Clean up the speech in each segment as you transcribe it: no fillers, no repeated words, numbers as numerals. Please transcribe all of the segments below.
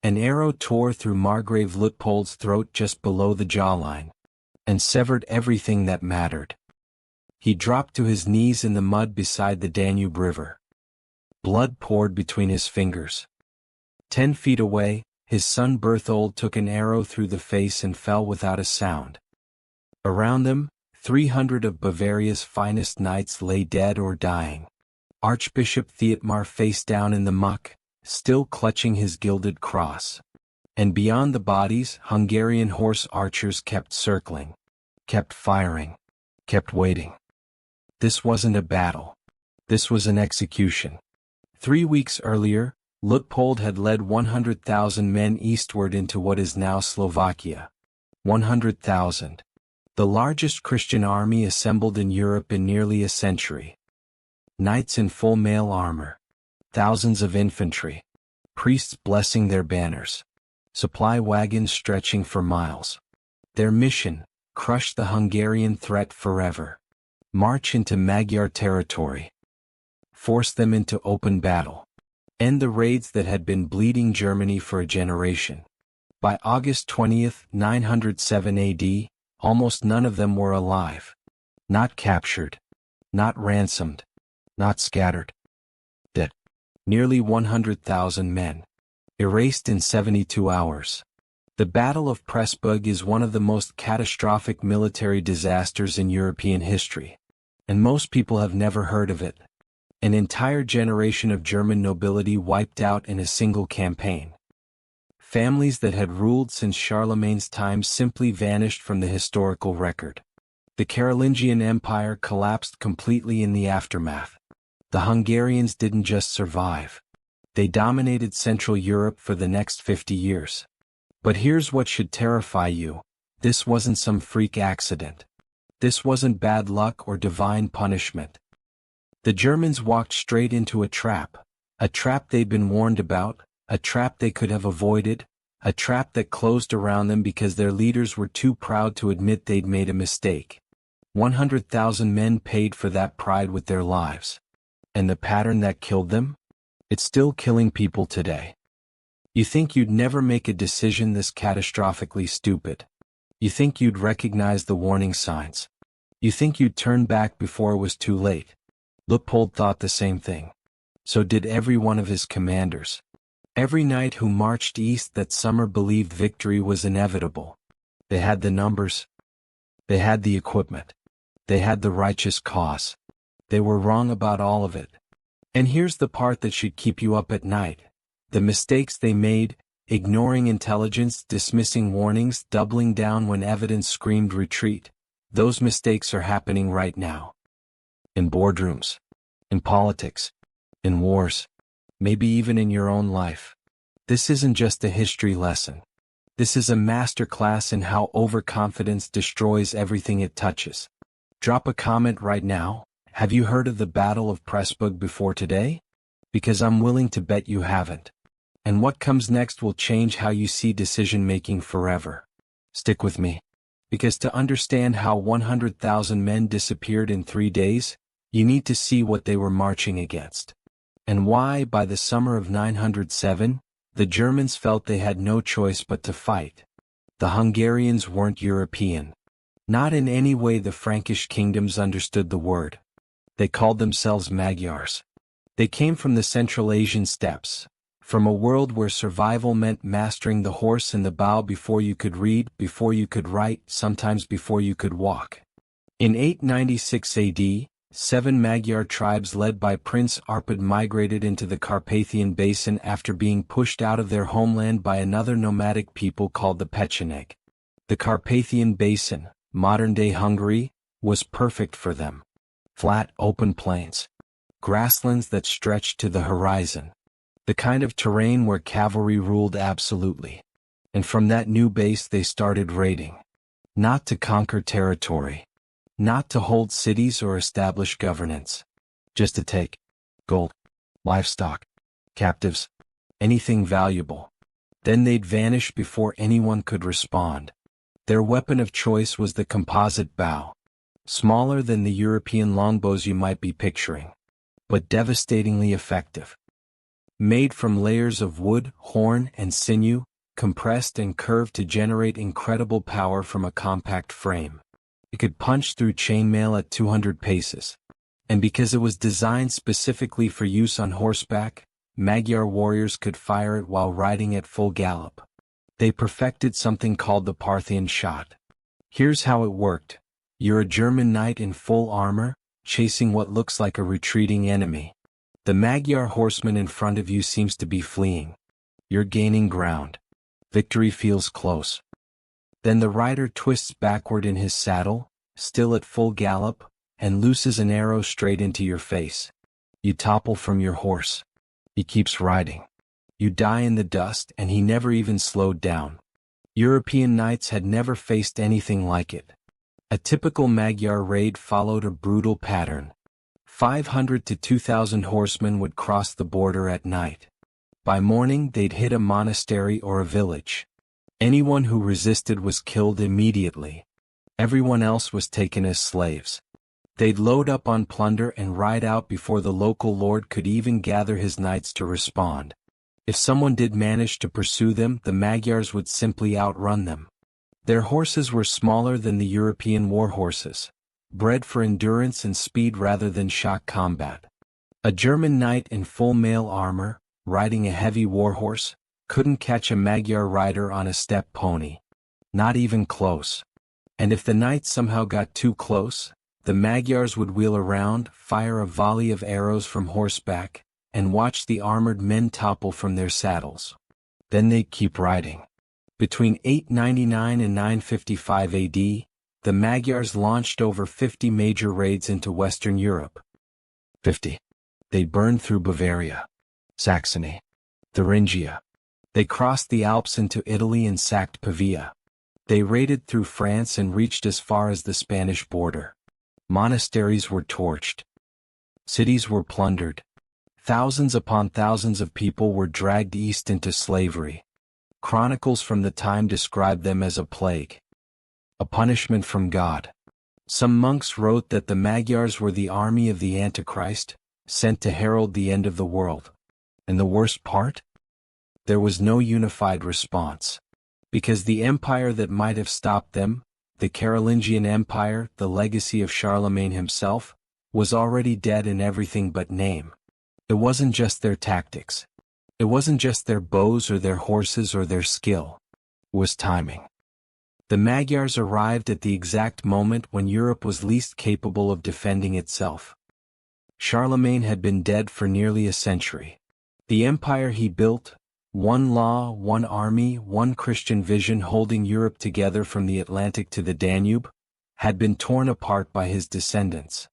An arrow tore through Margrave Luitpold's throat just below the jawline, and severed everything that mattered. He dropped to his knees in the mud beside the Danube River. Blood poured between his fingers. 10 feet away, his son Berthold took an arrow through the face and fell without a sound. Around them, 300 of Bavaria's finest knights lay dead or dying. Archbishop Thietmar face down in the muck, still clutching his gilded cross. And beyond the bodies, Hungarian horse archers kept circling, kept firing, kept waiting. This wasn't a battle. This was an execution. 3 weeks earlier, Luitpold had led 100,000 men eastward into what is now Slovakia. 100,000. The largest Christian army assembled in Europe in nearly a century. Knights in full mail armor. Thousands of infantry. Priests blessing their banners. Supply wagons stretching for miles. Their mission: crush the Hungarian threat forever. March into Magyar territory. Force them into open battle. End the raids that had been bleeding Germany for a generation. By August 20, 907 AD, almost none of them were alive. Not captured. Not ransomed. Not scattered. Dead. Nearly 100,000 men. Erased in 72 hours. The Battle of Pressburg is one of the most catastrophic military disasters in European history. And most people have never heard of it. An entire generation of German nobility wiped out in a single campaign. Families that had ruled since Charlemagne's time simply vanished from the historical record. The Carolingian Empire collapsed completely in the aftermath. The Hungarians didn't just survive. They dominated Central Europe for the next 50 years. But here's what should terrify you. This wasn't some freak accident. This wasn't bad luck or divine punishment. The Germans walked straight into a trap they'd been warned about, a trap they could have avoided, a trap that closed around them because their leaders were too proud to admit they'd made a mistake. 100,000 men paid for that pride with their lives. And the pattern that killed them? It's still killing people today. You think you'd never make a decision this catastrophically stupid. You think you'd recognize the warning signs. You think you'd turn back before it was too late. Luitpold thought the same thing. So did every one of his commanders. Every knight who marched east that summer believed victory was inevitable. They had the numbers. They had the equipment. They had the righteous cause. They were wrong about all of it. And here's the part that should keep you up at night. The mistakes they made, ignoring intelligence, dismissing warnings, doubling down when evidence screamed retreat. Those mistakes are happening right now. In boardrooms. In politics. In wars. Maybe even in your own life. This isn't just a history lesson. This is a masterclass in how overconfidence destroys everything it touches. Drop a comment right now. Have you heard of the Battle of Pressburg before today? Because I'm willing to bet you haven't. And what comes next will change how you see decision-making forever. Stick with me. Because to understand how 100,000 men disappeared in 3 days, you need to see what they were marching against. And why, by the summer of 907, the Germans felt they had no choice but to fight. The Hungarians weren't European. Not in any way the Frankish kingdoms understood the word. They called themselves Magyars. They came from the Central Asian steppes, from a world where survival meant mastering the horse and the bow before you could read, before you could write, sometimes before you could walk. In 896 AD, 7 Magyar tribes led by Prince Arpad migrated into the Carpathian Basin after being pushed out of their homeland by another nomadic people called the Pecheneg. The Carpathian Basin, modern-day Hungary, was perfect for them. Flat, open plains. Grasslands that stretched to the horizon. The kind of terrain where cavalry ruled absolutely. And from that new base they started raiding. Not to conquer territory. Not to hold cities or establish governance. Just to take gold, livestock, captives, anything valuable. Then they'd vanish before anyone could respond. Their weapon of choice was the composite bow. Smaller than the European longbows you might be picturing. But devastatingly effective. Made from layers of wood, horn, and sinew, compressed and curved to generate incredible power from a compact frame. It could punch through chainmail at 200 paces. And because it was designed specifically for use on horseback, Magyar warriors could fire it while riding at full gallop. They perfected something called the Parthian Shot. Here's how it worked. You're a German knight in full armor, chasing what looks like a retreating enemy. The Magyar horseman in front of you seems to be fleeing. You're gaining ground. Victory feels close. Then the rider twists backward in his saddle, still at full gallop, and looses an arrow straight into your face. You topple from your horse. He keeps riding. You die in the dust, and he never even slowed down. European knights had never faced anything like it. A typical Magyar raid followed a brutal pattern. 500 to 2,000 horsemen would cross the border at night. By morning they'd hit a monastery or a village. Anyone who resisted was killed immediately. Everyone else was taken as slaves. They'd load up on plunder and ride out before the local lord could even gather his knights to respond. If someone did manage to pursue them, the Magyars would simply outrun them. Their horses were smaller than the European war horses, bred for endurance and speed rather than shock combat. A German knight in full mail armor, riding a heavy warhorse, couldn't catch a Magyar rider on a steppe pony. Not even close. And if the knights somehow got too close, the Magyars would wheel around, fire a volley of arrows from horseback, and watch the armored men topple from their saddles. Then they'd keep riding. Between 899 and 955 AD, the Magyars launched over 50 major raids into Western Europe. 50. They burned through Bavaria, Saxony, Thuringia. They crossed the Alps into Italy and sacked Pavia. They raided through France and reached as far as the Spanish border. Monasteries were torched. Cities were plundered. Thousands upon thousands of people were dragged east into slavery. Chronicles from the time describe them as a plague. A punishment from God. Some monks wrote that the Magyars were the army of the Antichrist, sent to herald the end of the world. And the worst part? There was no unified response. Because the empire that might have stopped them, the Carolingian Empire, the legacy of Charlemagne himself, was already dead in everything but name. It wasn't just their tactics. It wasn't just their bows or their horses or their skill. It was timing. The Magyars arrived at the exact moment when Europe was least capable of defending itself. Charlemagne had been dead for nearly a century. The empire he built, one law, one army, one Christian vision holding Europe together from the Atlantic to the Danube, had been torn apart by his descendants.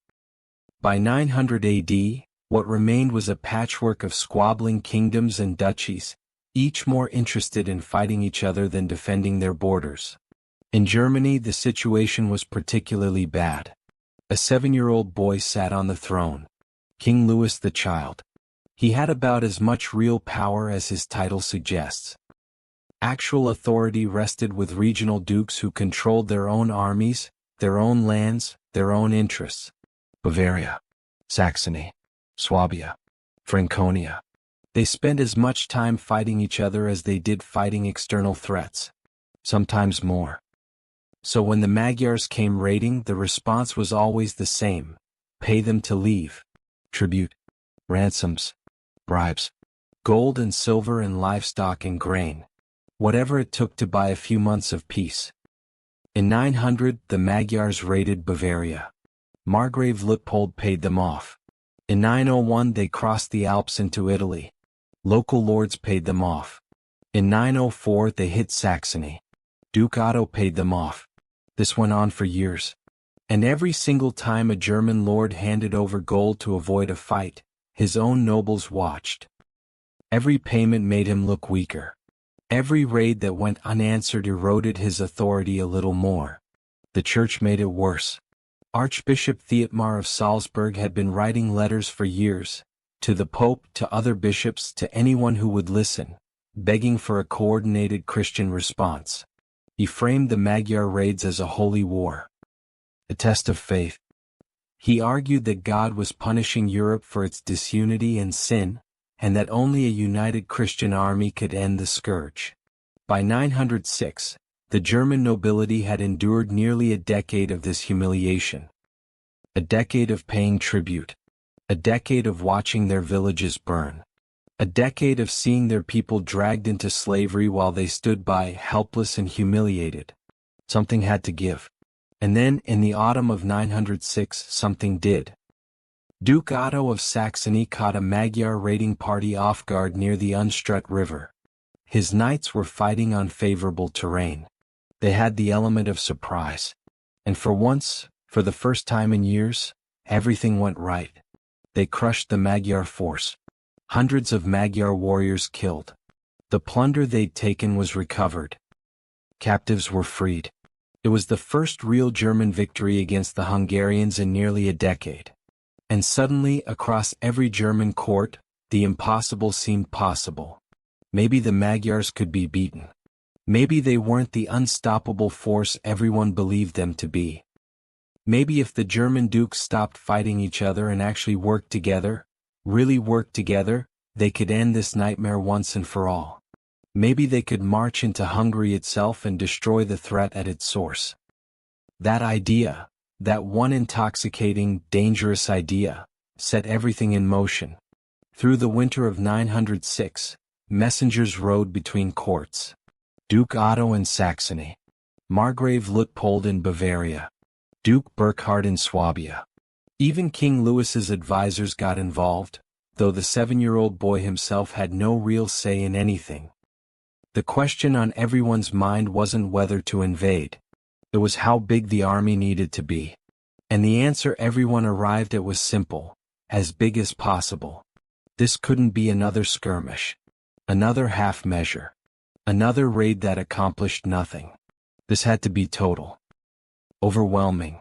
By 900 AD, what remained was a patchwork of squabbling kingdoms and duchies, each more interested in fighting each other than defending their borders. In Germany, the situation was particularly bad. A 7-year-old boy sat on the throne. King Louis the Child. He had about as much real power as his title suggests. Actual authority rested with regional dukes who controlled their own armies, their own lands, their own interests. Bavaria, Saxony, Swabia, Franconia. They spent as much time fighting each other as they did fighting external threats. Sometimes more. So when the Magyars came raiding, the response was always the same. Pay them to leave. Tribute. Ransoms. Bribes. Gold and silver and livestock and grain. Whatever it took to buy a few months of peace. In 900, the Magyars raided Bavaria. Margrave Luitpold paid them off. In 901, they crossed the Alps into Italy. Local lords paid them off. In 904, they hit Saxony. Duke Otto paid them off. This went on for years. And every single time a German lord handed over gold to avoid a fight, his own nobles watched. Every payment made him look weaker. Every raid that went unanswered eroded his authority a little more. The church made it worse. Archbishop Thietmar of Salzburg had been writing letters for years, to the Pope, to other bishops, to anyone who would listen, begging for a coordinated Christian response. He framed the Magyar raids as a holy war. A test of faith. He argued that God was punishing Europe for its disunity and sin, and that only a united Christian army could end the scourge. By 906, the German nobility had endured nearly a decade of this humiliation. A decade of paying tribute. A decade of watching their villages burn. A decade of seeing their people dragged into slavery while they stood by, helpless and humiliated. Something had to give. And then, in the autumn of 906, something did. Duke Otto of Saxony caught a Magyar raiding party off guard near the Unstrut River. His knights were fighting on favorable terrain. They had the element of surprise. And for once, for the first time in years, everything went right. They crushed the Magyar force. Hundreds of Magyar warriors killed. The plunder they'd taken was recovered. Captives were freed. It was the first real German victory against the Hungarians in nearly a decade. And suddenly, across every German court, the impossible seemed possible. Maybe the Magyars could be beaten. Maybe they weren't the unstoppable force everyone believed them to be. Maybe if the German dukes stopped fighting each other and actually worked together, really worked together, they could end this nightmare once and for all. Maybe they could march into Hungary itself and destroy the threat at its source. That idea, that one intoxicating, dangerous idea, set everything in motion. Through the winter of 906, messengers rode between courts. Duke Otto in Saxony, Margrave Luitpold in Bavaria, Duke Burkhard in Swabia. Even King Louis's advisors got involved, though the 7-year-old boy himself had no real say in anything. The question on everyone's mind wasn't whether to invade. It was how big the army needed to be. And the answer everyone arrived at was simple: as big as possible. This couldn't be another skirmish. Another half measure. Another raid that accomplished nothing. This had to be total. Overwhelming.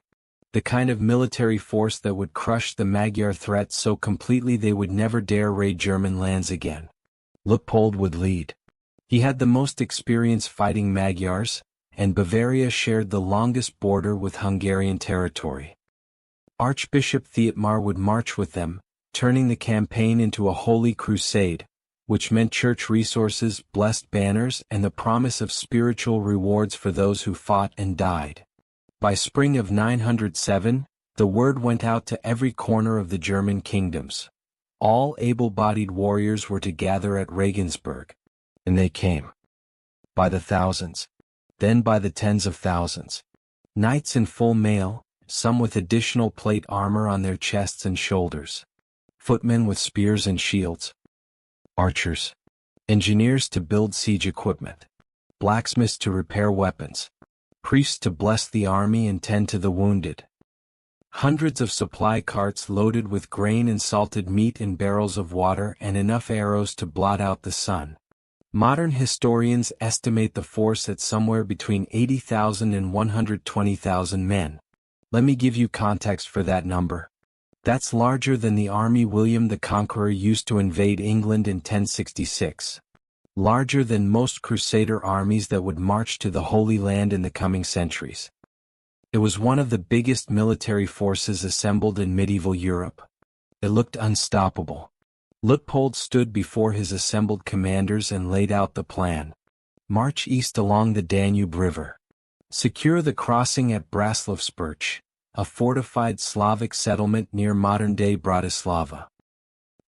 The kind of military force that would crush the Magyar threat so completely they would never dare raid German lands again. Luitpold would lead. He had the most experience fighting Magyars, and Bavaria shared the longest border with Hungarian territory. Archbishop Thietmar would march with them, turning the campaign into a holy crusade, which meant church resources, blessed banners, and the promise of spiritual rewards for those who fought and died. By spring of 907, the word went out to every corner of the German kingdoms. All able-bodied warriors were to gather at Regensburg. And they came. By the thousands. Then by the tens of thousands. Knights in full mail, some with additional plate armor on their chests and shoulders. Footmen with spears and shields. Archers. Engineers to build siege equipment. Blacksmiths to repair weapons. Priests to bless the army and tend to the wounded. Hundreds of supply carts loaded with grain and salted meat and barrels of water and enough arrows to blot out the sun. Modern historians estimate the force at somewhere between 80,000 and 120,000 men. Let me give you context for that number. That's larger than the army William the Conqueror used to invade England in 1066. Larger than most Crusader armies that would march to the Holy Land in the coming centuries. It was one of the biggest military forces assembled in medieval Europe. It looked unstoppable. Luitpold stood before his assembled commanders and laid out the plan. March east along the Danube River. Secure the crossing at Braslovspirch, a fortified Slavic settlement near modern-day Bratislava.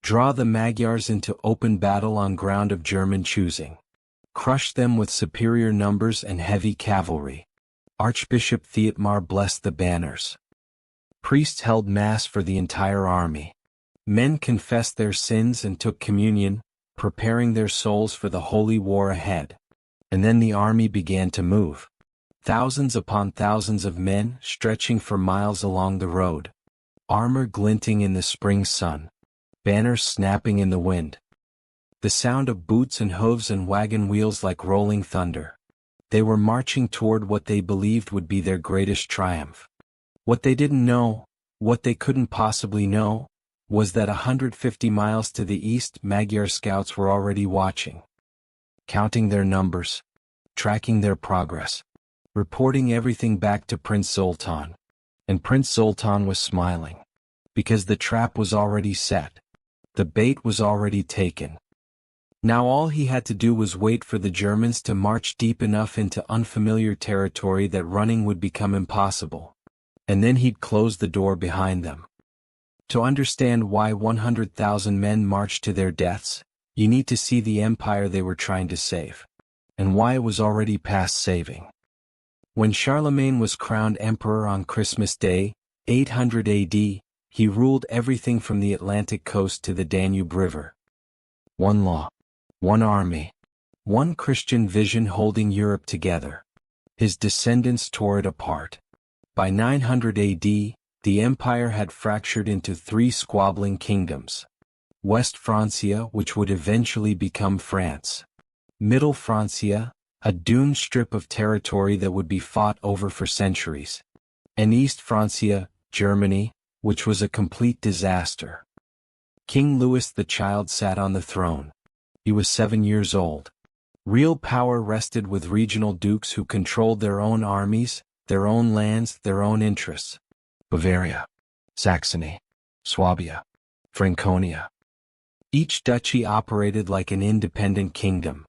Draw the Magyars into open battle on ground of German choosing. Crush them with superior numbers and heavy cavalry. Archbishop Thietmar blessed the banners. Priests held mass for the entire army. Men confessed their sins and took communion, preparing their souls for the holy war ahead. And then the army began to move. Thousands upon thousands of men stretching for miles along the road. Armor glinting in the spring sun. Banners snapping in the wind. The sound of boots and hooves and wagon wheels like rolling thunder. They were marching toward what they believed would be their greatest triumph. What they didn't know, what they couldn't possibly know, was that 150 miles to the east Magyar scouts were already watching. Counting their numbers. Tracking their progress. Reporting everything back to Prince Zoltán. And Prince Zoltán was smiling. Because the trap was already set. The bait was already taken. Now all he had to do was wait for the Germans to march deep enough into unfamiliar territory that running would become impossible. And then he'd close the door behind them. To understand why 100,000 men marched to their deaths, you need to see the empire they were trying to save, and why it was already past saving. When Charlemagne was crowned emperor on Christmas Day, 800 AD, he ruled everything from the Atlantic coast to the Danube River. One law, one army, one Christian vision holding Europe together. His descendants tore it apart. By 900 AD, the empire had fractured into 3 squabbling kingdoms. West Francia, which would eventually become France. Middle Francia, a doomed strip of territory that would be fought over for centuries. And East Francia, Germany, which was a complete disaster. King Louis the Child sat on the throne. He was 7 years old. Real power rested with regional dukes who controlled their own armies, their own lands, their own interests. Bavaria, Saxony, Swabia, Franconia. Each duchy operated like an independent kingdom,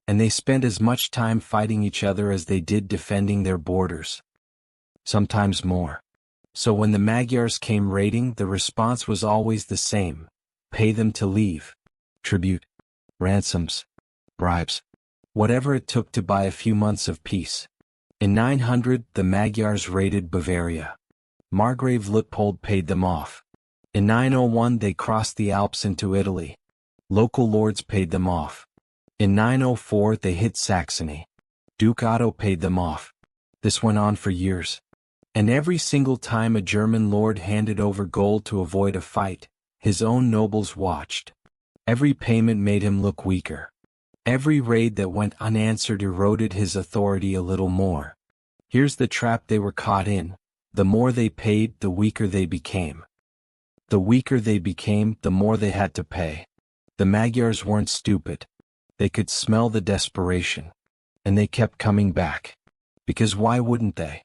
and they spent as much time fighting each other as they did defending their borders. Sometimes more. So when the Magyars came raiding, the response was always the same: pay them to leave. Tribute, ransoms, bribes, whatever it took to buy a few months of peace. In 900, the Magyars raided Bavaria. Margrave Luitpold paid them off. In 901 they crossed the Alps into Italy. Local lords paid them off. In 904 they hit Saxony. Duke Otto paid them off. This went on for years. And every single time a German lord handed over gold to avoid a fight, his own nobles watched. Every payment made him look weaker. Every raid that went unanswered eroded his authority a little more. Here's the trap they were caught in: the more they paid, the weaker they became. The weaker they became, the more they had to pay. The Magyars weren't stupid. They could smell the desperation. And they kept coming back. Because why wouldn't they?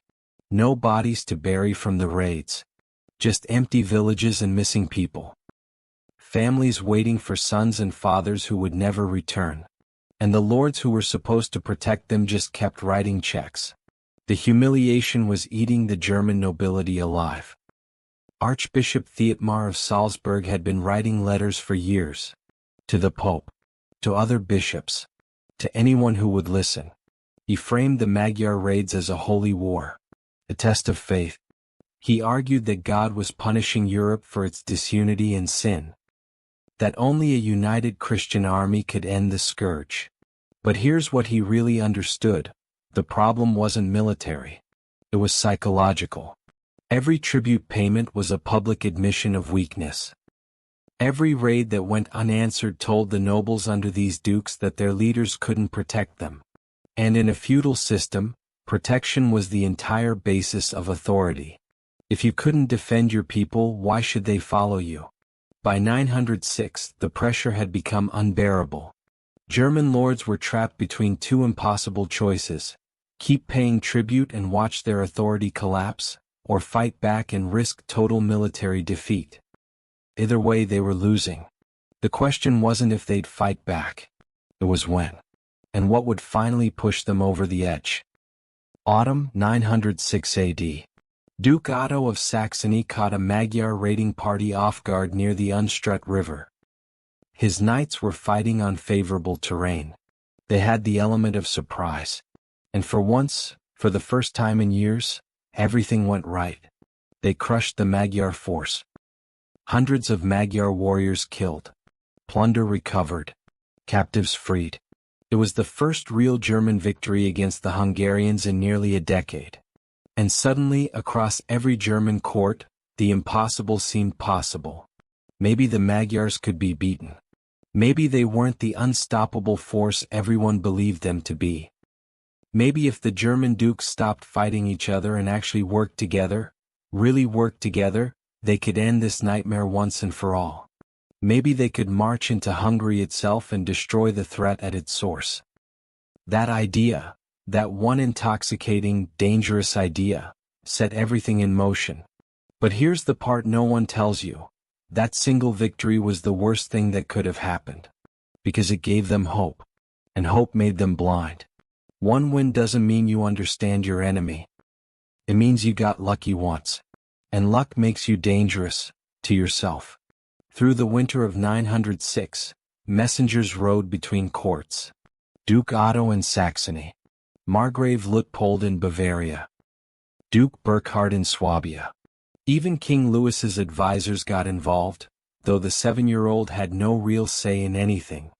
No bodies to bury from the raids. Just empty villages and missing people. Families waiting for sons and fathers who would never return. And the lords who were supposed to protect them just kept writing checks. The humiliation was eating the German nobility alive. Archbishop Thietmar of Salzburg had been writing letters for years. To the Pope. To other bishops. To anyone who would listen. He framed the Magyar raids as a holy war. A test of faith. He argued that God was punishing Europe for its disunity and sin. That only a united Christian army could end the scourge. But here's what he really understood: the problem wasn't military. It was psychological. Every tribute payment was a public admission of weakness. Every raid that went unanswered told the nobles under these dukes that their leaders couldn't protect them. And in a feudal system, protection was the entire basis of authority. If you couldn't defend your people, why should they follow you? By 906, the pressure had become unbearable. German lords were trapped between 2 impossible choices: keep paying tribute and watch their authority collapse, or fight back and risk total military defeat. Either way, they were losing. The question wasn't if they'd fight back. It was when. And what would finally push them over the edge. Autumn 906 AD. Duke Otto of Saxony caught a Magyar raiding party off guard near the Unstrut River. His knights were fighting on favorable terrain. They had the element of surprise. And for once, for the first time in years, everything went right. They crushed the Magyar force. Hundreds of Magyar warriors killed. Plunder recovered. Captives freed. It was the first real German victory against the Hungarians in nearly a decade. And suddenly, across every German court, the impossible seemed possible. Maybe the Magyars could be beaten. Maybe they weren't the unstoppable force everyone believed them to be. Maybe if the German dukes stopped fighting each other and actually worked together, really worked together, they could end this nightmare once and for all. Maybe they could march into Hungary itself and destroy the threat at its source. That idea, that one intoxicating, dangerous idea, set everything in motion. But here's the part no one tells you. That single victory was the worst thing that could have happened. Because it gave them hope. And hope made them blind. One win doesn't mean you understand your enemy. It means you got lucky once. And luck makes you dangerous, to yourself. Through the winter of 906, messengers rode between courts. Duke Otto in Saxony. Margrave Luitpold in Bavaria. Duke Burkhard in Swabia. Even King Louis's advisors got involved, though the 7-year-old had no real say in anything.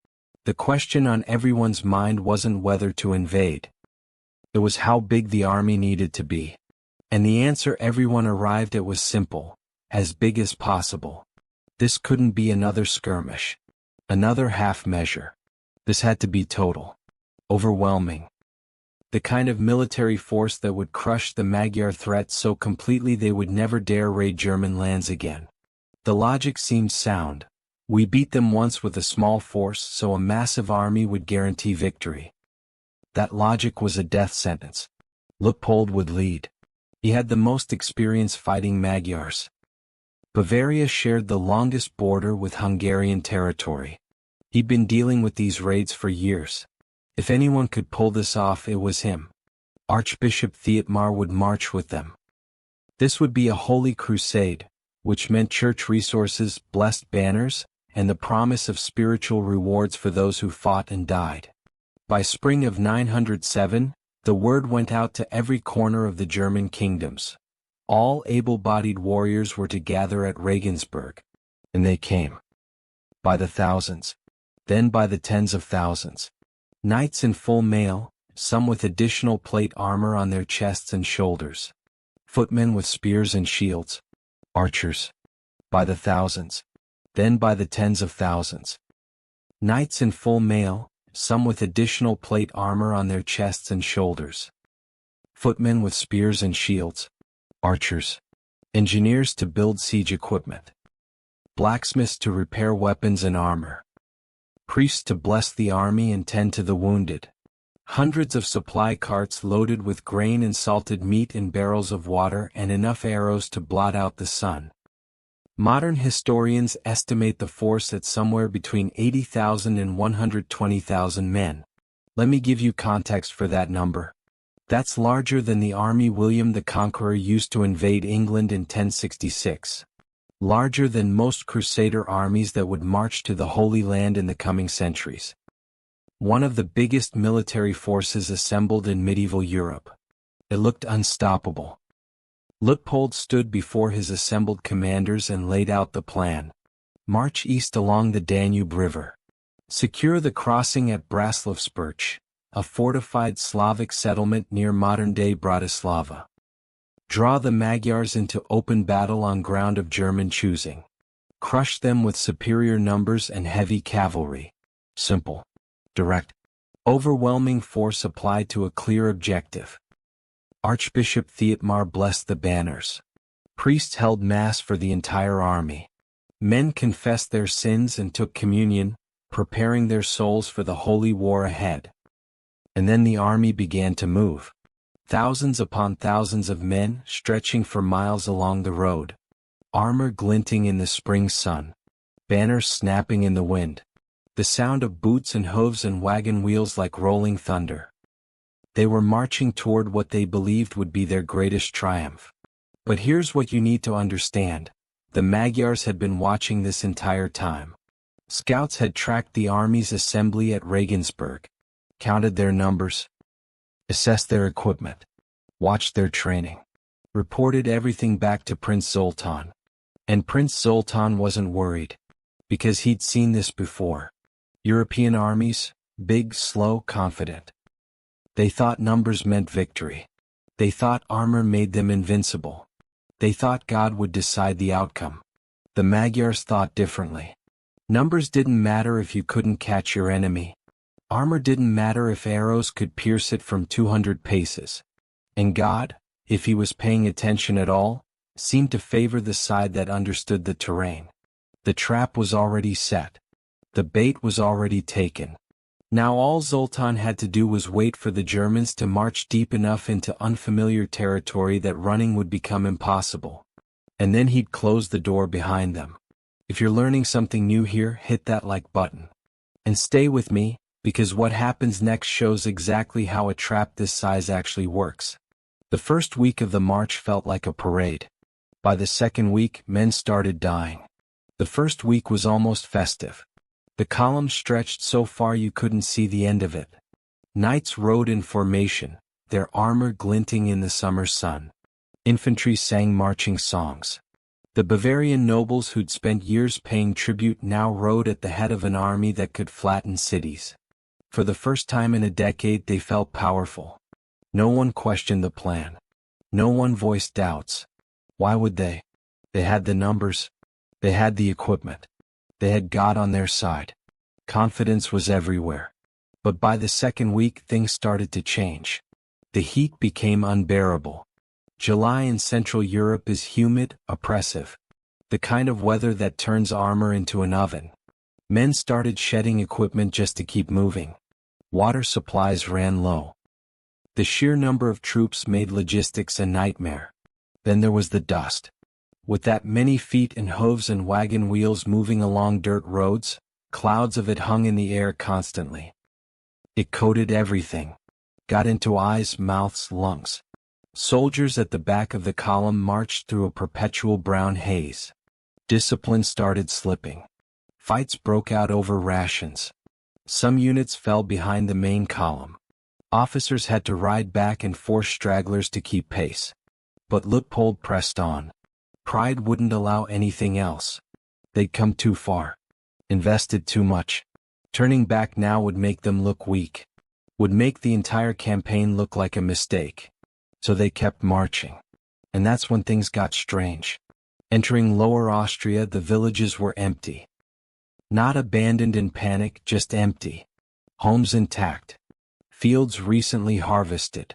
The question on everyone's mind wasn't whether to invade. It was how big the army needed to be. And the answer everyone arrived at was simple: as big as possible. This couldn't be another skirmish. Another half measure. This had to be total. Overwhelming. The kind of military force that would crush the Magyar threat so completely they would never dare raid German lands again. The logic seemed sound. We beat them once with a small force, so a massive army would guarantee victory. That logic was a death sentence. Luitpold would lead. He had the most experience fighting Magyars. Bavaria shared the longest border with Hungarian territory. He'd been dealing with these raids for years. If anyone could pull this off, it was him. Archbishop Thietmar would march with them. This would be a holy crusade, which meant church resources, blessed banners, and the promise of spiritual rewards for those who fought and died. By spring of 907, the word went out to every corner of the German kingdoms. All able-bodied warriors were to gather at Regensburg. And they came. By the thousands. Then by the tens of thousands. Knights in full mail, some with additional plate armor on their chests and shoulders. Footmen with spears and shields. Archers. By the thousands. Then by the tens of thousands. Knights in full mail, some with additional plate armor on their chests and shoulders. Footmen with spears and shields. Archers. Engineers to build siege equipment. Blacksmiths to repair weapons and armor. Priests to bless the army and tend to the wounded. Hundreds of supply carts loaded with grain and salted meat and barrels of water and enough arrows to blot out the sun. Modern historians estimate the force at somewhere between 80,000 and 120,000 men. Let me give you context for that number. That's larger than the army William the Conqueror used to invade England in 1066. Larger than most Crusader armies that would march to the Holy Land in the coming centuries. One of the biggest military forces assembled in medieval Europe. It looked unstoppable. Luitpold stood before his assembled commanders and laid out the plan. March east along the Danube River. Secure the crossing at Braslovspirch, a fortified Slavic settlement near modern-day Bratislava. Draw the Magyars into open battle on ground of German choosing. Crush them with superior numbers and heavy cavalry. Simple. Direct. Overwhelming force applied to a clear objective. Archbishop Thietmar blessed the banners. Priests held mass for the entire army. Men confessed their sins and took communion, preparing their souls for the holy war ahead. And then the army began to move. Thousands upon thousands of men stretching for miles along the road. Armor glinting in the spring sun. Banners snapping in the wind. The sound of boots and hooves and wagon wheels like rolling thunder. They were marching toward what they believed would be their greatest triumph. But here's what you need to understand. The Magyars had been watching this entire time. Scouts had tracked the army's assembly at Regensburg. Counted their numbers. Assessed their equipment. Watched their training. Reported everything back to Prince Zoltán. And Prince Zoltán wasn't worried. Because he'd seen this before. European armies, big, slow, confident. They thought numbers meant victory. They thought armor made them invincible. They thought God would decide the outcome. The Magyars thought differently. Numbers didn't matter if you couldn't catch your enemy. Armor didn't matter if arrows could pierce it from 200 paces. And God, if he was paying attention at all, seemed to favor the side that understood the terrain. The trap was already set. The bait was already taken. Now all Zoltán had to do was wait for the Germans to march deep enough into unfamiliar territory that running would become impossible. And then he'd close the door behind them. If you're learning something new here, hit that like button. And stay with me, because what happens next shows exactly how a trap this size actually works. The first week of the march felt like a parade. By the second week, men started dying. The first week was almost festive. The column stretched so far you couldn't see the end of it. Knights rode in formation, their armor glinting in the summer sun. Infantry sang marching songs. The Bavarian nobles who'd spent years paying tribute now rode at the head of an army that could flatten cities. For the first time in a decade they felt powerful. No one questioned the plan. No one voiced doubts. Why would they? They had the numbers. They had the equipment. They had God on their side. Confidence was everywhere. But by the second week things started to change. The heat became unbearable. July in Central Europe is humid, oppressive. The kind of weather that turns armor into an oven. Men started shedding equipment just to keep moving. Water supplies ran low. The sheer number of troops made logistics a nightmare. Then there was the dust. With that many feet and hooves and wagon wheels moving along dirt roads, clouds of it hung in the air constantly. It coated everything. Got into eyes, mouths, lungs. Soldiers at the back of the column marched through a perpetual brown haze. Discipline started slipping. Fights broke out over rations. Some units fell behind the main column. Officers had to ride back and force stragglers to keep pace. But Luitpold pressed on. Pride wouldn't allow anything else. They'd come too far. Invested too much. Turning back now would make them look weak. Would make the entire campaign look like a mistake. So they kept marching. And that's when things got strange. Entering Lower Austria, the villages were empty. Not abandoned in panic, just empty. Homes intact. Fields recently harvested.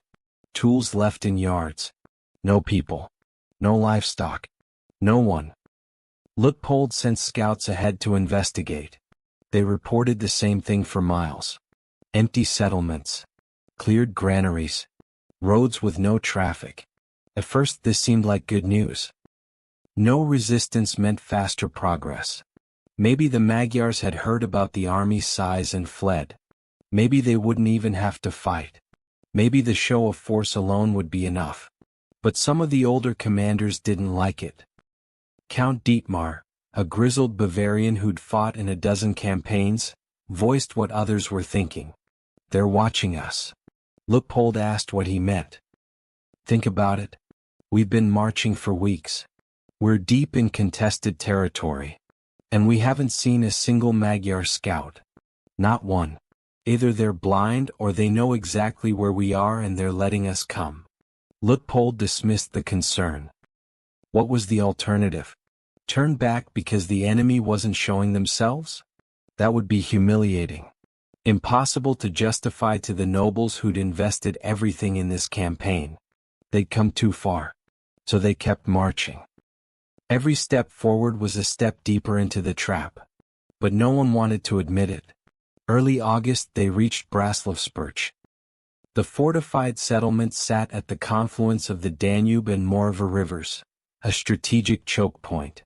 Tools left in yards. No people. No livestock. No one. Luitpold sent scouts ahead to investigate. They reported the same thing for miles. Empty settlements. Cleared granaries. Roads with no traffic. At first this seemed like good news. No resistance meant faster progress. Maybe the Magyars had heard about the army's size and fled. Maybe they wouldn't even have to fight. Maybe the show of force alone would be enough. But some of the older commanders didn't like it. Count Dietmar, a grizzled Bavarian who'd fought in a dozen campaigns, voiced what others were thinking. They're watching us. Luitpold asked what he meant. Think about it. We've been marching for weeks. We're deep in contested territory. And we haven't seen a single Magyar scout. Not one. Either they're blind or they know exactly where we are and they're letting us come. Luitpold dismissed the concern. What was the alternative? Turn back because the enemy wasn't showing themselves? That would be humiliating. Impossible to justify to the nobles who'd invested everything in this campaign. They'd come too far. So they kept marching. Every step forward was a step deeper into the trap. But no one wanted to admit it. Early August they reached Pressburg. The fortified settlement sat at the confluence of the Danube and Morava rivers, a strategic choke point.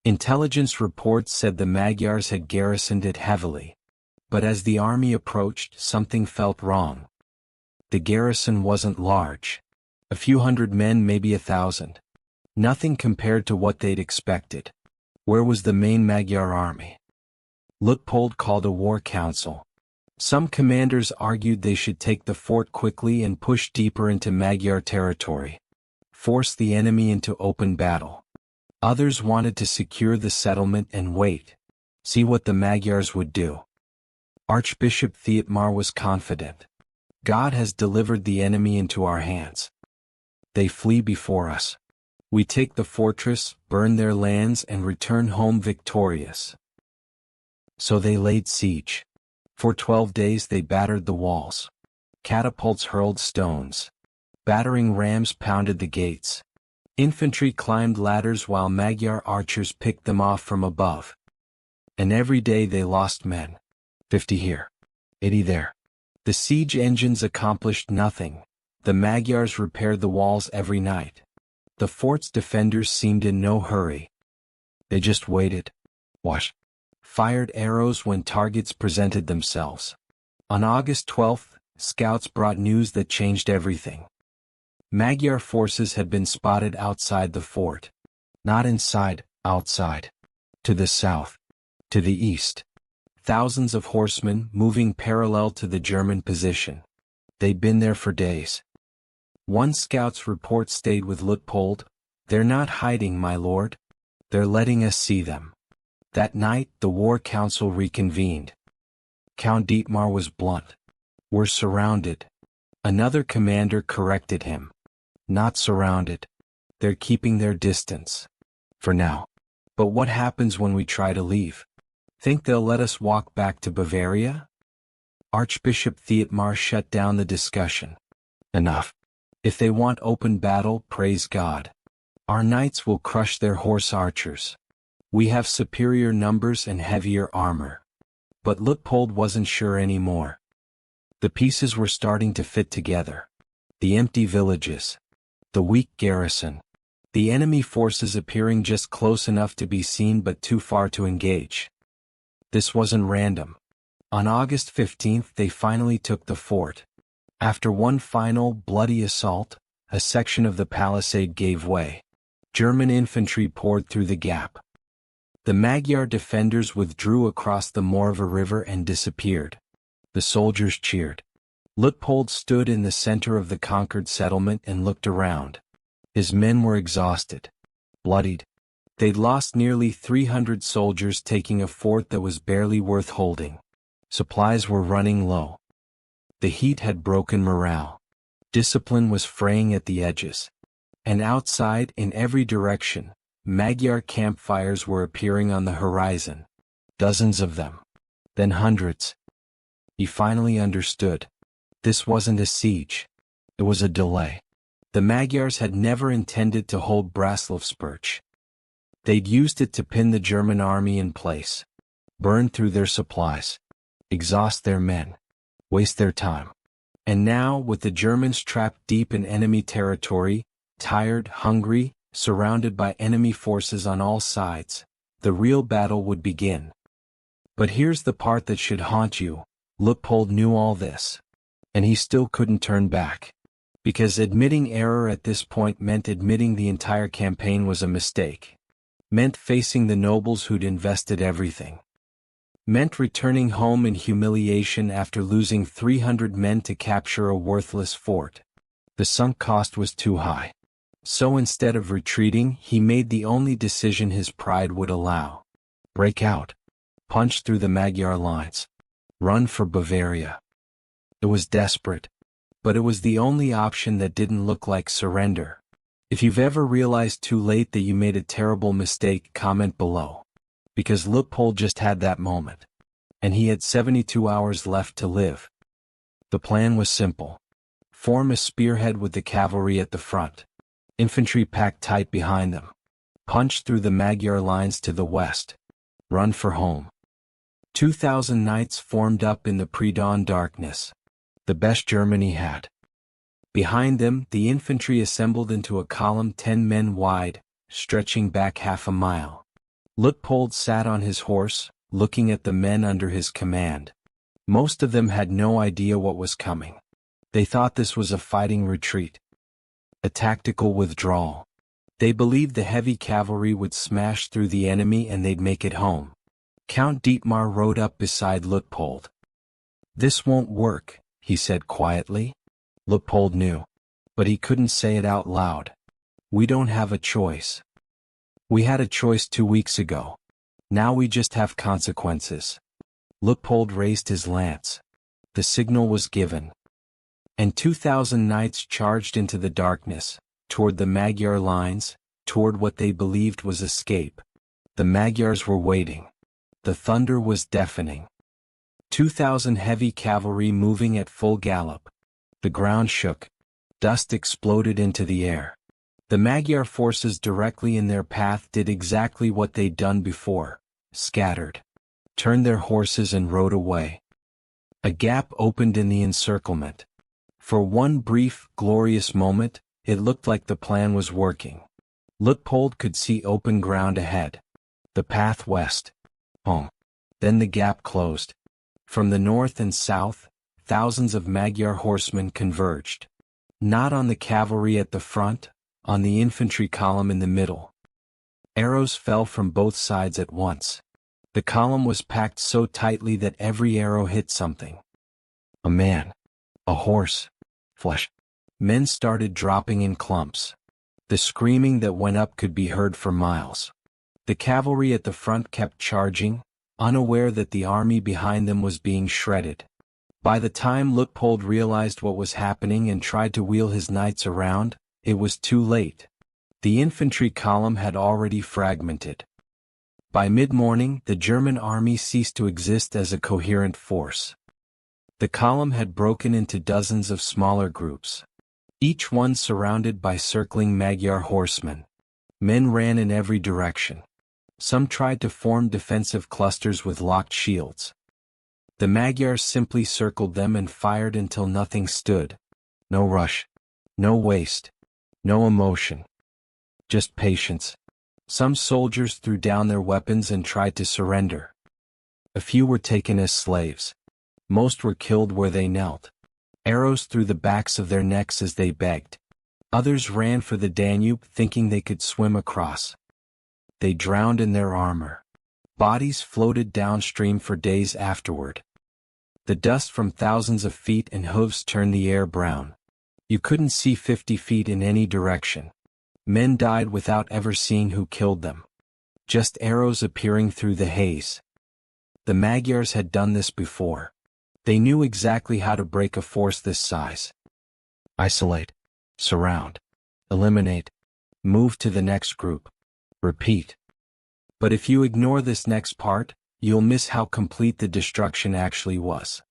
Intelligence reports said the Magyars had garrisoned it heavily. But as the army approached, something felt wrong. The garrison wasn't large. A few hundred men, maybe 1,000. Nothing compared to what they'd expected. Where was the main Magyar army? Luitpold called a war council. Some commanders argued they should take the fort quickly and push deeper into Magyar territory. Force the enemy into open battle. Others wanted to secure the settlement and wait. See what the Magyars would do. Archbishop Thietmar was confident. God has delivered the enemy into our hands. They flee before us. We take the fortress, burn their lands and return home victorious. So they laid siege. For 12 days they battered the walls. Catapults hurled stones. Battering rams pounded the gates. Infantry climbed ladders while Magyar archers picked them off from above. And every day they lost men. 50 here. 80 there. The siege engines accomplished nothing. The Magyars repaired the walls every night. The fort's defenders seemed in no hurry. They just waited. Fired arrows when targets presented themselves. On August 12th, scouts brought news that changed everything. Magyar forces had been spotted outside the fort. Not inside, outside. To the south. To the east. Thousands of horsemen moving parallel to the German position. They'd been there for days. One scout's report stayed with Luitpold. "They're not hiding, my lord. They're letting us see them." That night, the war council reconvened. Count Dietmar was blunt. "We're surrounded." Another commander corrected him. "Not surrounded. They're keeping their distance. For now. But what happens when we try to leave? Think they'll let us walk back to Bavaria?" Archbishop Thietmar shut down the discussion. "Enough. If they want open battle, praise God. Our knights will crush their horse archers. We have superior numbers and heavier armor." But Luitpold wasn't sure anymore. The pieces were starting to fit together. The empty villages. The weak garrison. The enemy forces appearing just close enough to be seen but too far to engage. This wasn't random. On August 15th they finally took the fort. After one final, bloody assault, a section of the palisade gave way. German infantry poured through the gap. The Magyar defenders withdrew across the Morva River and disappeared. The soldiers cheered. Luitpold stood in the center of the conquered settlement and looked around. His men were exhausted. Bloodied. They'd lost nearly 300 soldiers taking a fort that was barely worth holding. Supplies were running low. The heat had broken morale. Discipline was fraying at the edges. And outside, in every direction, Magyar campfires were appearing on the horizon. Dozens of them. Then hundreds. He finally understood. This wasn't a siege. It was a delay. The Magyars had never intended to hold Braslovspurch. They'd used it to pin the German army in place. Burn through their supplies. Exhaust their men. Waste their time. And now, with the Germans trapped deep in enemy territory, tired, hungry, surrounded by enemy forces on all sides, the real battle would begin. But here's the part that should haunt you. Luitpold knew all this. And he still couldn't turn back. Because admitting error at this point meant admitting the entire campaign was a mistake. Meant facing the nobles who'd invested everything. Meant returning home in humiliation after losing 300 men to capture a worthless fort. The sunk cost was too high. So instead of retreating, he made the only decision his pride would allow. Break out. Punch through the Magyar lines. Run for Bavaria. It was desperate. But it was the only option that didn't look like surrender. If you've ever realized too late that you made a terrible mistake, comment below. Because Luitpold just had that moment. And he had 72 hours left to live. The plan was simple. Form a spearhead with the cavalry at the front. Infantry packed tight behind them. Punch through the Magyar lines to the west. Run for home. 2,000 knights formed up in the pre-dawn darkness. The best Germany had. Behind them, the infantry assembled into a column 10 men wide, stretching back half a mile. Luitpold sat on his horse, looking at the men under his command. Most of them had no idea what was coming. They thought this was a fighting retreat. A tactical withdrawal. They believed the heavy cavalry would smash through the enemy and they'd make it home. Count Dietmar rode up beside Luitpold. "This won't work," he said quietly. Luitpold knew. But he couldn't say it out loud. "We don't have a choice. We had a choice 2 weeks ago. Now we just have consequences." Luitpold raised his lance. The signal was given. And 2,000 knights charged into the darkness, toward the Magyar lines, toward what they believed was escape. The Magyars were waiting. The thunder was deafening. 2,000 heavy cavalry moving at full gallop. The ground shook. Dust exploded into the air. The Magyar forces directly in their path did exactly what they'd done before. Scattered. Turned their horses and rode away. A gap opened in the encirclement. For one brief, glorious moment, it looked like the plan was working. Luitpold could see open ground ahead. The path west. Home. Then the gap closed. From the north and south, thousands of Magyar horsemen converged. Not on the cavalry at the front, on the infantry column in the middle. Arrows fell from both sides at once. The column was packed so tightly that every arrow hit something. A man. A horse. Flesh. Men started dropping in clumps. The screaming that went up could be heard for miles. The cavalry at the front kept charging, unaware that the army behind them was being shredded. By the time Luitpold realized what was happening and tried to wheel his knights around, it was too late. The infantry column had already fragmented. By mid-morning, the German army ceased to exist as a coherent force. The column had broken into dozens of smaller groups, each one surrounded by circling Magyar horsemen. Men ran in every direction. Some tried to form defensive clusters with locked shields. The Magyars simply circled them and fired until nothing stood. No rush. No waste. No emotion. Just patience. Some soldiers threw down their weapons and tried to surrender. A few were taken as slaves. Most were killed where they knelt. Arrows through the backs of their necks as they begged. Others ran for the Danube thinking they could swim across. They drowned in their armor. Bodies floated downstream for days afterward. The dust from thousands of feet and hooves turned the air brown. You couldn't see 50 feet in any direction. Men died without ever seeing who killed them. Just arrows appearing through the haze. The Magyars had done this before. They knew exactly how to break a force this size. Isolate. Surround. Eliminate. Move to the next group. Repeat. But if you ignore this next part, you'll miss how complete the destruction actually was.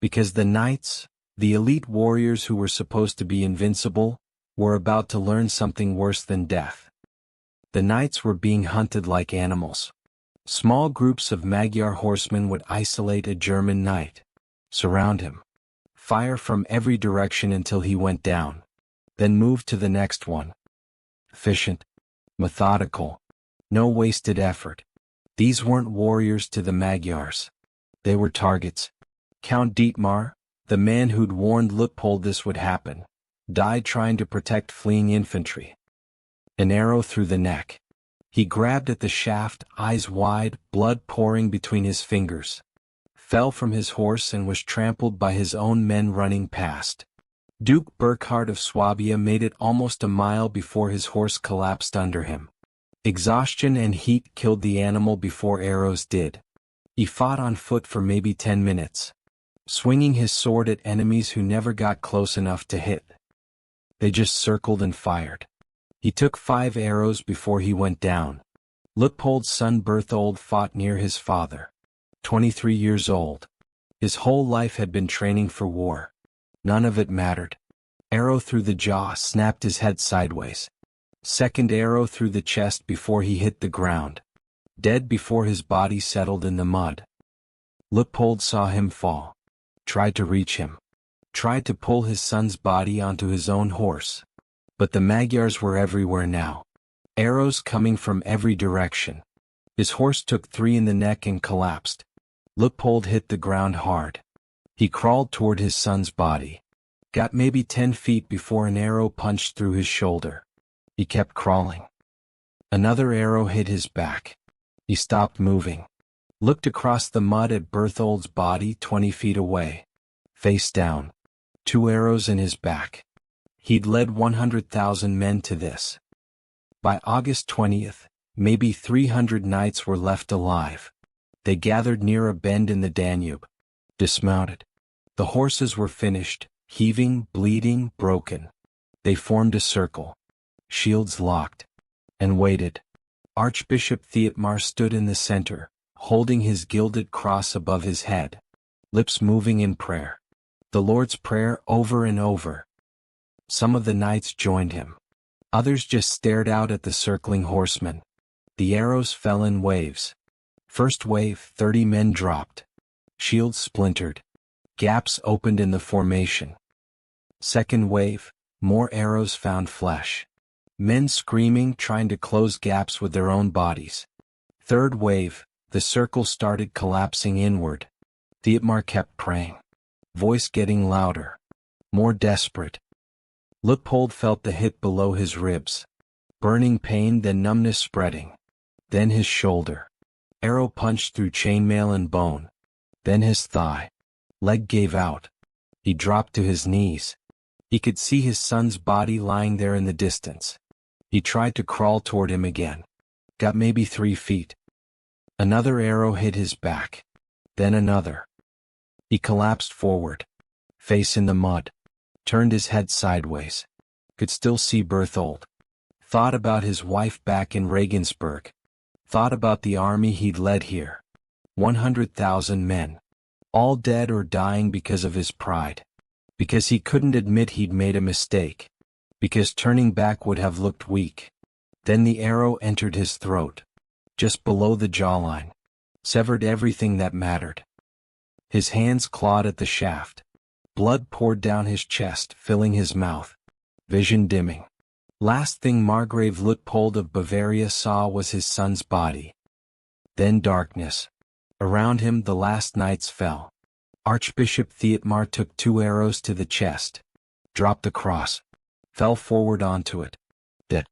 Because the knights, the elite warriors who were supposed to be invincible, were about to learn something worse than death. The knights were being hunted like animals. Small groups of Magyar horsemen would isolate a German knight, surround him, fire from every direction until he went down, then move to the next one. Efficient, methodical, no wasted effort. These weren't warriors to the Magyars. They were targets. Count Dietmar, the man who'd warned Luitpold this would happen, died trying to protect fleeing infantry. An arrow through the neck. He grabbed at the shaft, eyes wide, blood pouring between his fingers. Fell from his horse and was trampled by his own men running past. Duke Burkhard of Swabia made it almost a mile before his horse collapsed under him. Exhaustion and heat killed the animal before arrows did. He fought on foot for maybe 10 minutes, swinging his sword at enemies who never got close enough to hit. They just circled and fired. He took 5 arrows before he went down. Luitpold's son Berthold fought near his father. 23 years old. His whole life had been training for war. None of it mattered. Arrow through the jaw snapped his head sideways. Second arrow through the chest before he hit the ground. Dead before his body settled in the mud. Luitpold saw him fall. Tried to reach him. Tried to pull his son's body onto his own horse. But the Magyars were everywhere now. Arrows coming from every direction. His horse took 3 in the neck and collapsed. Luitpold hit the ground hard. He crawled toward his son's body. Got maybe 10 feet before an arrow punched through his shoulder. He kept crawling. Another arrow hit his back. He stopped moving. Looked across the mud at Berthold's body 20 feet away. Face down. 2 arrows in his back. He'd led 100,000 men to this. By August 20th, maybe 300 knights were left alive. They gathered near a bend in the Danube. Dismounted. The horses were finished, heaving, bleeding, broken. They formed a circle. Shields locked. And waited. Archbishop Thietmar stood in the center, holding his gilded cross above his head. Lips moving in prayer. The Lord's Prayer over and over. Some of the knights joined him. Others just stared out at the circling horsemen. The arrows fell in waves. First wave, 30 men dropped. Shields splintered. Gaps opened in the formation. Second wave, more arrows found flesh. Men screaming, trying to close gaps with their own bodies. Third wave, The circle started collapsing inward. Thietmar kept praying. Voice getting louder. More desperate. Luitpold felt the hit below his ribs. Burning pain, then numbness spreading. Then his shoulder. Arrow punched through chainmail and bone. Then his thigh. Leg gave out. He dropped to his knees. He could see his son's body lying there in the distance. He tried to crawl toward him again. Got maybe 3 feet. Another arrow hit his back. Then another. He collapsed forward. Face in the mud. Turned his head sideways. Could still see Berthold. Thought about his wife back in Regensburg. Thought about the army he'd led here. 100,000 men. All dead or dying because of his pride. Because he couldn't admit he'd made a mistake. Because turning back would have looked weak. Then the arrow entered his throat. Just below the jawline. Severed everything that mattered. His hands clawed at the shaft. Blood poured down his chest, filling his mouth. Vision dimming. Last thing Margrave Luitpold of Bavaria saw was his son's body. Then darkness. Around him the last knights fell. Archbishop Thietmar took 2 arrows to the chest. Dropped the cross. Fell forward onto it. Dead.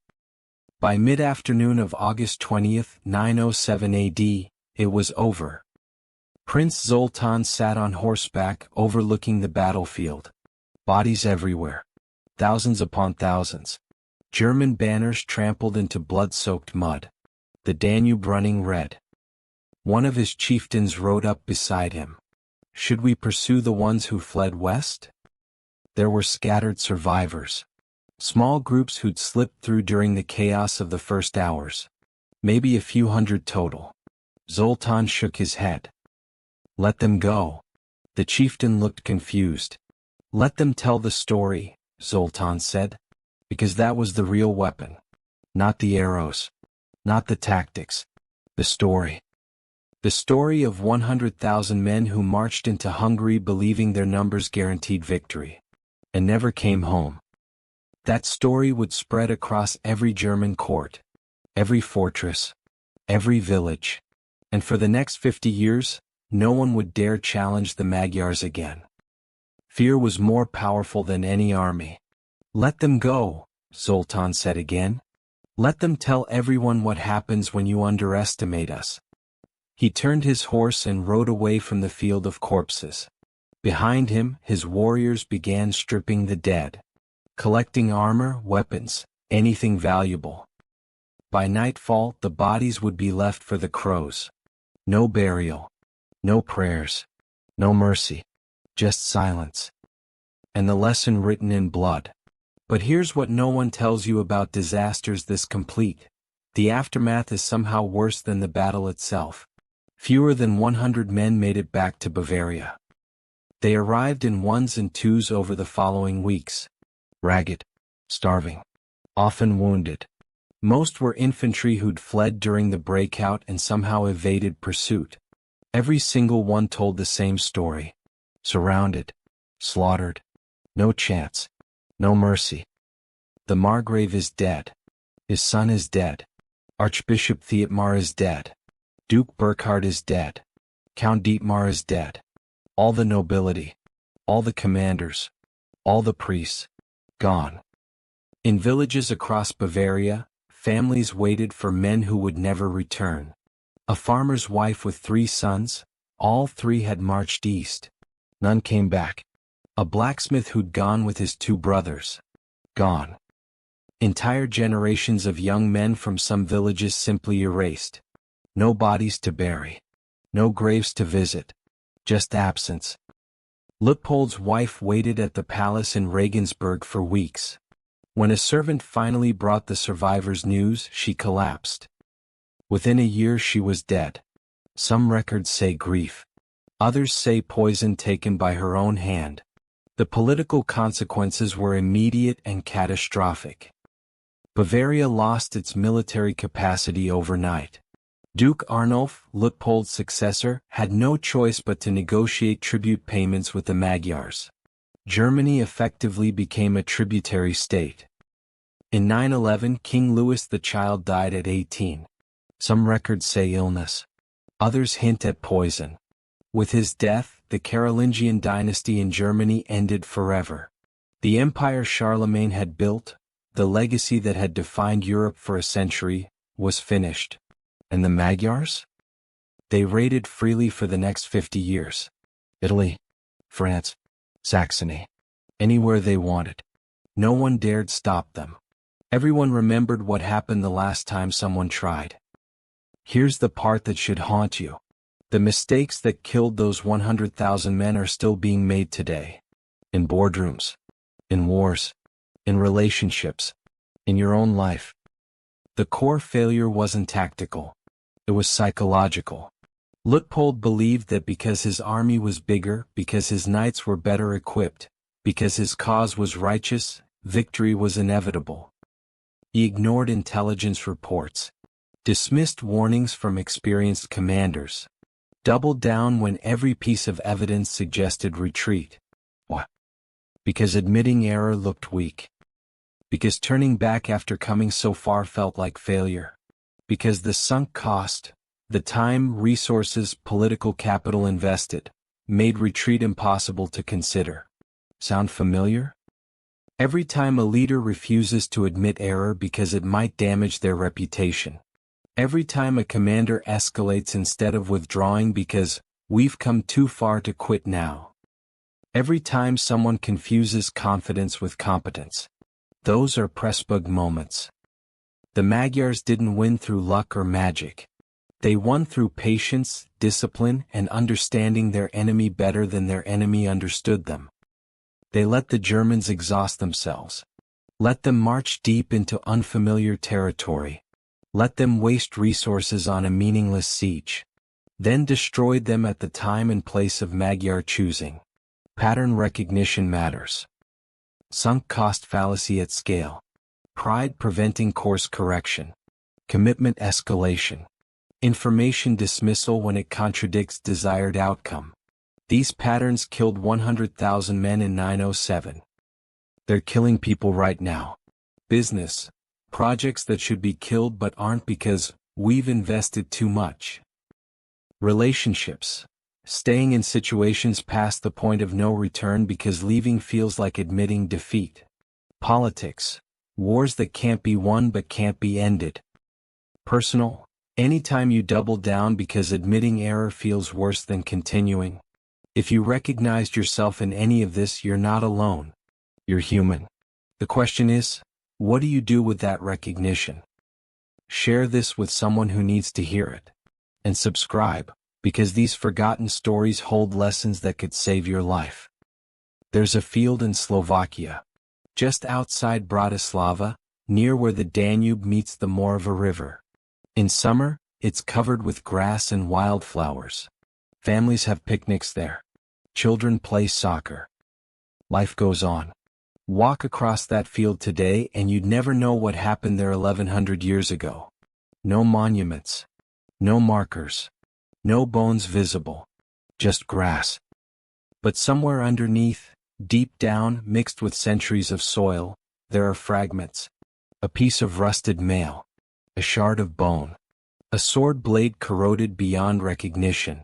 By mid-afternoon of August 20th, 907 AD, it was over. Prince Zoltán sat on horseback overlooking the battlefield. Bodies everywhere. Thousands upon thousands. German banners trampled into blood-soaked mud. The Danube running red. One of his chieftains rode up beside him. Should we pursue the ones who fled west? There were scattered survivors. Small groups who'd slipped through during the chaos of the first hours. Maybe a few hundred total. Zoltán shook his head. Let them go. The chieftain looked confused. Let them tell the story, Zoltán said. Because that was the real weapon. Not the arrows. Not the tactics. The story. The story of 100,000 men who marched into Hungary believing their numbers guaranteed victory. And never came home. That story would spread across every German court. Every fortress. Every village. And for the next 50 years, no one would dare challenge the Magyars again. Fear was more powerful than any army. Let them go, Zoltán said again. Let them tell everyone what happens when you underestimate us. He turned his horse and rode away from the field of corpses. Behind him, his warriors began stripping the dead. Collecting armor, weapons, anything valuable. By nightfall, the bodies would be left for the crows. No burial. No prayers. No mercy. Just silence. And the lesson written in blood. But here's what no one tells you about disasters this complete. The aftermath is somehow worse than the battle itself. Fewer than 100 men made it back to Bavaria. They arrived in 1s and 2s over the following weeks. Ragged. Starving. Often wounded. Most were infantry who'd fled during the breakout and somehow evaded pursuit. Every single one told the same story. Surrounded. Slaughtered. No chance. No mercy. The Margrave is dead. His son is dead. Archbishop Thietmar is dead. Duke Burkhard is dead. Count Dietmar is dead. All the nobility. All the commanders. All the priests. Gone. In villages across Bavaria, families waited for men who would never return. A farmer's wife with 3 sons, all 3 had marched east. None came back. A blacksmith who'd gone with his 2 brothers. Gone. Entire generations of young men from some villages simply erased. No bodies to bury. No graves to visit. Just absence. Luitpold's wife waited at the palace in Regensburg for weeks. When a servant finally brought the survivors news, she collapsed. Within a year she was dead. Some records say grief. Others say poison taken by her own hand. The political consequences were immediate and catastrophic. Bavaria lost its military capacity overnight. Duke Arnulf, Luitpold's successor, had no choice but to negotiate tribute payments with the Magyars. Germany effectively became a tributary state. In 911, King Louis the Child died at 18. Some records say illness. Others hint at poison. With his death, the Carolingian dynasty in Germany ended forever. The empire Charlemagne had built, the legacy that had defined Europe for a century, was finished. And the Magyars? They raided freely for the next 50 years. Italy, France, Saxony. Anywhere they wanted. No one dared stop them. Everyone remembered what happened the last time someone tried. Here's the part that should haunt you. The mistakes that killed those 100,000 men are still being made today. In boardrooms. In wars. In relationships. In your own life. The core failure wasn't tactical. It was psychological. Luitpold believed that because his army was bigger, because his knights were better equipped, because his cause was righteous, victory was inevitable. He ignored intelligence reports, dismissed warnings from experienced commanders, doubled down when every piece of evidence suggested retreat. Why? Because admitting error looked weak. Because turning back after coming so far felt like failure. Because the sunk cost, the time, resources, political capital invested, made retreat impossible to consider. Sound familiar? Every time a leader refuses to admit error because it might damage their reputation. Every time a commander escalates instead of withdrawing because we've come too far to quit now. Every time someone confuses confidence with competence. Those are Pressburg moments. The Magyars didn't win through luck or magic. They won through patience, discipline, and understanding their enemy better than their enemy understood them. They let the Germans exhaust themselves. Let them march deep into unfamiliar territory. Let them waste resources on a meaningless siege. Then destroyed them at the time and place of Magyar choosing. Pattern recognition matters. Sunk cost fallacy at scale. Pride preventing course correction. Commitment escalation. Information dismissal when it contradicts desired outcome. These patterns killed 100,000 men in 907. They're killing people right now. Business. Projects that should be killed but aren't because we've invested too much. Relationships. Staying in situations past the point of no return because leaving feels like admitting defeat. Politics. Wars that can't be won but can't be ended. Personal. Anytime you double down because admitting error feels worse than continuing. If you recognized yourself in any of this, you're not alone. You're human. The question is, what do you do with that recognition? Share this with someone who needs to hear it. And subscribe, because these forgotten stories hold lessons that could save your life. There's a field in Slovakia, just outside Bratislava, near where the Danube meets the Morava River. In summer, it's covered with grass and wildflowers. Families have picnics there. Children play soccer. Life goes on. Walk across that field today and you'd never know what happened there 1100 years ago. No monuments. No markers. No bones visible. Just grass. But somewhere underneath, deep down, mixed with centuries of soil, there are fragments. A piece of rusted mail. A shard of bone. A sword blade corroded beyond recognition.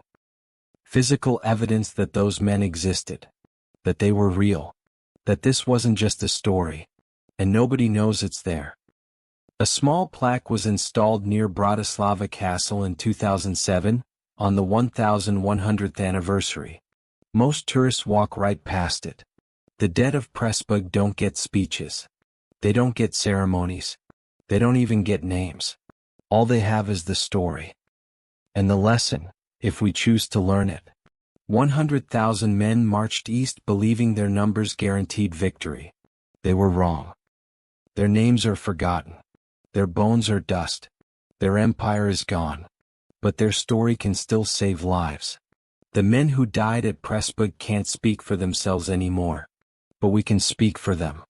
Physical evidence that those men existed. That they were real. That this wasn't just a story. And nobody knows it's there. A small plaque was installed near Bratislava Castle in 2007, on the 1100th anniversary. Most tourists walk right past it. The dead of Pressburg don't get speeches. They don't get ceremonies. They don't even get names. All they have is the story. And the lesson, if we choose to learn it. 100,000 men marched east believing their numbers guaranteed victory. They were wrong. Their names are forgotten. Their bones are dust. Their empire is gone. But their story can still save lives. The men who died at Pressburg can't speak for themselves anymore. But we can speak for them.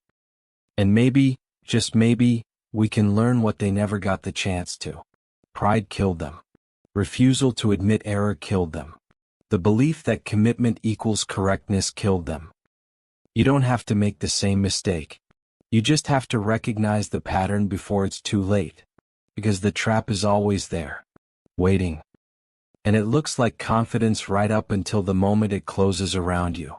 And maybe, just maybe, we can learn what they never got the chance to. Pride killed them. Refusal to admit error killed them. The belief that commitment equals correctness killed them. You don't have to make the same mistake. You just have to recognize the pattern before it's too late. Because the trap is always there. Waiting. And it looks like confidence right up until the moment it closes around you.